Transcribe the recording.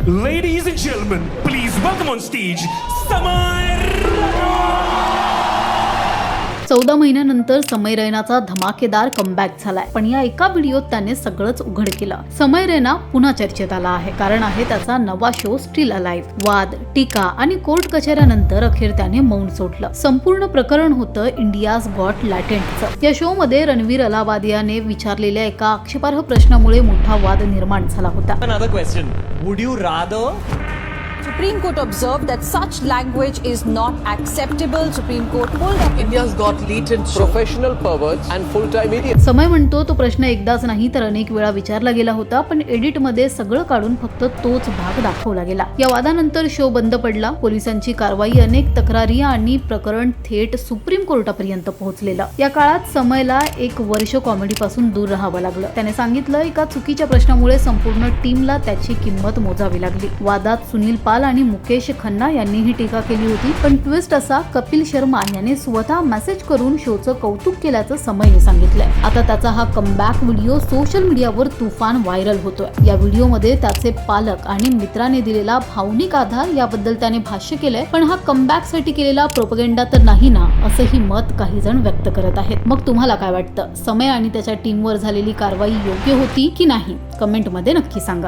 Ladies and gentlemen, please welcome on stage समय रैना. 14 महिन्यानंतर समय रैनाचा धमाकेदार कमबॅक झालाय. पण या एका व्हिडिओत त्याने सगळंच उघड केलं. समय रैना पुन्हा चर्चेत आला आहे. कारण आहे त्याचा नवा शो स्टील अलाइव्ह. वाद, टीका आणि कोर्ट कचेऱ्यानंतर अखेर त्याने मौन सोडलं. संपूर्ण प्रकरण होतं इंडियाज गॉट लॅटेंटचं. या शो मध्ये रणवीर अलाहाबादियाने विचारलेल्या एका आक्षेपार्ह प्रश्नामुळे मोठा वाद निर्माण झाला होता. Another question. Would you rather Supreme Court observed that such language is not acceptable. Supreme Court pulled up India's got latent professional perverts and full-time idiots. समय म्हणतो तो प्रश्न एकदाच नाही तर अनेक वेळा विचारला गेला होता, पण एडिट मध्ये सगळं काढून फक्त तोच भाग दाखवला गेला. या वादानंतर शो बंद पडला. पोलिसांची कारवाई, अनेक तक्रारी आणि प्रकरण थेट सुप्रीम कोर्टापर्यंत पोहोचलेलं. या काळात समयला 1 वर्ष कॉमेडी पासून दूर राहावं लागलं. त्याने सांगितलं, एका चुकीच्या प्रश्नामुळे संपूर्ण टीमला त्याची किंमत मोजावी लागली. वादात सुनील पाल आणि मुकेश खन्ना यांनीही टीका केली होती. पण ट्विस्ट असा, कपिल शर्मा याने स्वतः मेसेज करून शोचं कौतुक केल्याचं समयने सांगितलंय. आता त्याचा हा कमबॅक व्हिडिओ सोशल मीडियावर तुफान व्हायरल होतोय. या व्हिडिओमध्ये त्याचे पालक आणि मित्राने दिलेला भावनिक आधार याबद्दल त्याने भाष्य केलंय. पण हा कमबॅक साठी केलेला प्रोपगेंडा तर नाही ना, असंही मत काही जण व्यक्त करत आहेत. मग तुम्हाला काय वाटतं? समय आणि त्याच्या टीमवर झालेली कारवाई योग्य होती की नाही? कमेंट मध्ये नक्की सांगा.